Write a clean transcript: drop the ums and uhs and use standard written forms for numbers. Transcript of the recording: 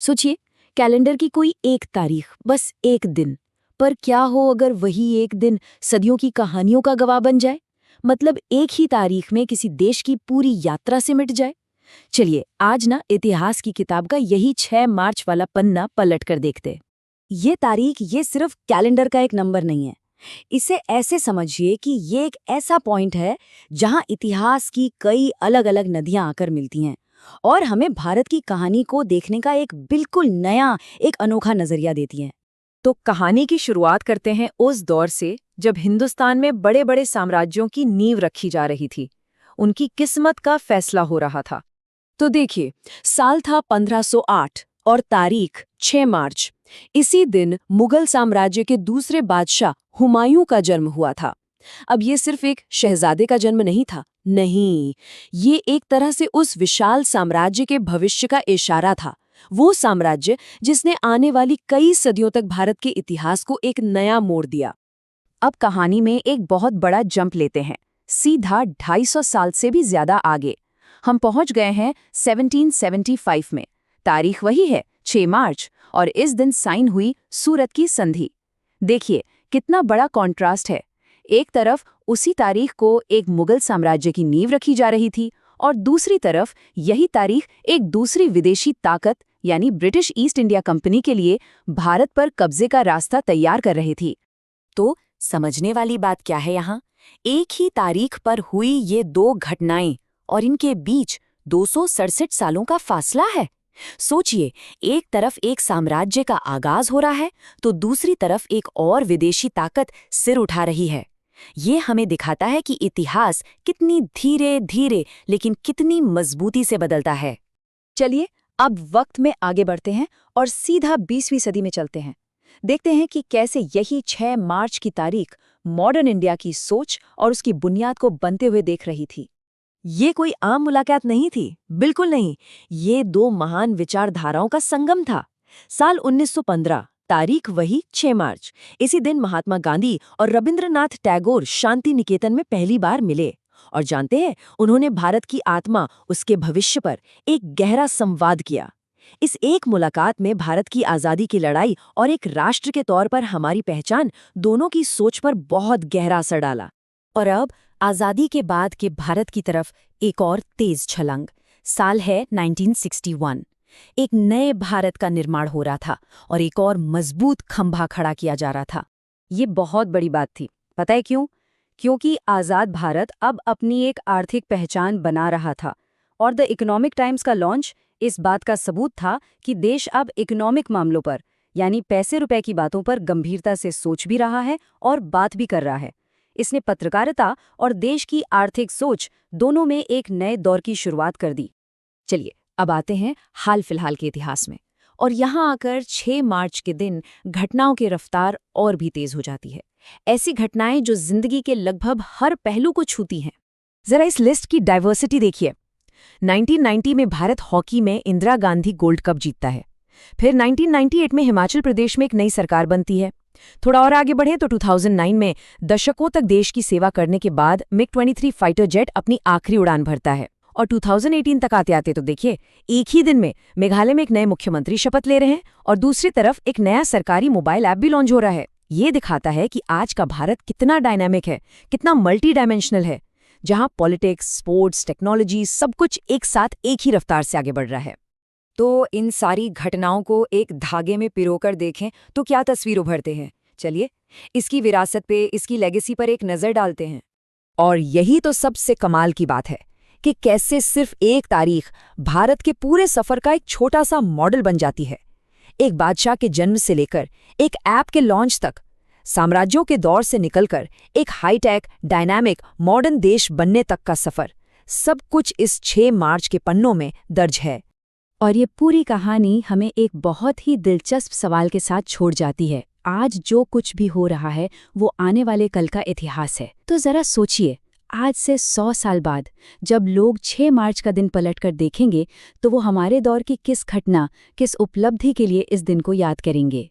सोचिए, कैलेंडर की कोई एक तारीख, बस एक दिन, पर क्या हो अगर वही एक दिन सदियों की कहानियों का गवाह बन जाए? मतलब एक ही तारीख में किसी देश की पूरी यात्रा सिमट जाए। चलिए आज ना इतिहास की किताब का यही 6 मार्च वाला पन्ना पलट कर देखते। ये तारीख ये सिर्फ कैलेंडर का एक नंबर नहीं है। इसे ऐसे समझिए कि ये एक ऐसा पॉइंट है जहां इतिहास की कई अलग अलग नदियां आकर मिलती हैं और हमें भारत की कहानी को देखने का एक बिल्कुल नया, एक अनोखा नजरिया देती हैं। तो कहानी की शुरुआत करते हैं उस दौर से जब हिंदुस्तान में बड़े बड़े साम्राज्यों की नींव रखी जा रही थी, उनकी किस्मत का फैसला हो रहा था। तो देखिए, साल था 1508 और तारीख 6 मार्च। इसी दिन मुगल साम्राज्य के दूसरे बादशाह हुमायूं का जन्म हुआ था। अब ये सिर्फ एक शहजादे का जन्म नहीं था, नहीं, ये एक तरह से उस विशाल साम्राज्य के भविष्य का इशारा था। वो साम्राज्य जिसने आने वाली कई सदियों तक भारत के इतिहास को एक नया मोड़ दिया। अब कहानी में एक बहुत बड़ा जंप लेते हैं, सीधा 250 साल से भी ज्यादा आगे। हम पहुंच गए हैं 1775 में। तारीख वही है, 6 मार्च, और इस दिन साइन हुई सूरत की संधि। देखिए कितना बड़ा कॉन्ट्रास्ट है। एक तरफ उसी तारीख को एक मुगल साम्राज्य की नींव रखी जा रही थी और दूसरी तरफ यही तारीख एक दूसरी विदेशी ताकत यानी ब्रिटिश ईस्ट इंडिया कंपनी के लिए भारत पर कब्जे का रास्ता तैयार कर रही थी। तो समझने वाली बात क्या है यहाँ? एक ही तारीख पर हुई ये दो घटनाएं और इनके बीच 267 सालों का फासला है। सोचिए, एक तरफ एक साम्राज्य का आगाज हो रहा है तो दूसरी तरफ एक और विदेशी ताकत सिर उठा रही है। ये हमें दिखाता है कि इतिहास कितनी धीरे धीरे लेकिन कितनी मजबूती से बदलता है। चलिए अब वक्त में आगे बढ़ते हैं और सीधा 20वीं सदी में चलते हैं। देखते हैं कि कैसे यही 6 मार्च की तारीख मॉडर्न इंडिया की सोच और उसकी बुनियाद को बनते हुए देख रही थी। ये कोई आम मुलाकात नहीं थी, बिल्कुल नहीं। ये दो महान विचारधाराओं का संगम था। साल 1915, तारीख वही 6 मार्च। इसी दिन महात्मा गांधी और रविंद्रनाथ टैगोर शांति निकेतन में पहली बार मिले। और जानते हैं, उन्होंने भारत की आत्मा, उसके भविष्य पर एक गहरा संवाद किया। इस एक मुलाकात में भारत की आज़ादी की लड़ाई और एक राष्ट्र के तौर पर हमारी पहचान, दोनों की सोच पर बहुत गहरा असर डाला। और अब आज़ादी के बाद के भारत की तरफ एक और तेज छलांग। साल है 1961। एक नए भारत का निर्माण हो रहा था और एक और मजबूत खंभा खड़ा किया जा रहा था। ये बहुत बड़ी बात थी। पता है क्यों? क्योंकि आज़ाद भारत अब अपनी एक आर्थिक पहचान बना रहा था और द इकोनॉमिक टाइम्स का लॉन्च इस बात का सबूत था कि देश अब इकोनॉमिक मामलों पर, यानी पैसे रुपए की बातों पर गंभीरता से सोच भी रहा है और बात भी कर रहा है। इसने पत्रकारिता और देश की आर्थिक सोच दोनों में एक नए दौर की शुरुआत कर दी। चलिए अब आते हैं हाल फिलहाल के इतिहास में, और यहाँ आकर 6 मार्च के दिन घटनाओं की रफ्तार और भी तेज हो जाती है। ऐसी घटनाएं जो जिंदगी के लगभग हर पहलू को छूती हैं। जरा इस लिस्ट की डाइवर्सिटी देखिए। 1990 में भारत हॉकी में इंदिरा गांधी गोल्ड कप जीतता है। फिर 1998 में हिमाचल प्रदेश में एक नई सरकार बनती है। थोड़ा और आगे बढ़े तो 2009 में दशकों तक देश की सेवा करने के बाद MiG-23 फाइटर जेट अपनी आखिरी उड़ान भरता है। और 2018 तक आते आते तो देखिए, एक ही दिन में मेघालय में एक नए मुख्यमंत्री शपथ ले रहे हैं और दूसरी तरफ एक नया सरकारी मोबाइल ऐप भी लॉन्च हो रहा है। ये दिखाता है कि आज का भारत कितना डायनामिक है, कितना मल्टी डायमेंशनल है, जहां पॉलिटिक्स, स्पोर्ट्स, टेक्नोलॉजी सब कुछ एक साथ एक ही रफ्तार से आगे बढ़ रहा है। तो इन सारी घटनाओं को एक धागे में पिरोकर देखें तो क्या तस्वीर उभरते हैं? चलिए इसकी विरासत पे, इसकी लेगेसी पर एक नज़र डालते हैं। और यही तो सबसे कमाल की बात है कि कैसे सिर्फ एक तारीख भारत के पूरे सफर का एक छोटा सा मॉडल बन जाती है। एक बादशाह के जन्म से लेकर एक ऐप के लॉन्च तक, साम्राज्यों के दौर से निकलकर एक हाईटेक, डायनामिक, मॉडर्न देश बनने तक का सफर, सब कुछ इस 6 मार्च के पन्नों में दर्ज है। और ये पूरी कहानी हमें एक बहुत ही दिलचस्प सवाल के साथ छोड़ जाती है। आज जो कुछ भी हो रहा है वो आने वाले कल का इतिहास है। तो जरा सोचिए, आज से 100 साल बाद जब लोग 6 मार्च का दिन पलटकर देखेंगे तो वो हमारे दौर की किस घटना, किस उपलब्धि के लिए इस दिन को याद करेंगे?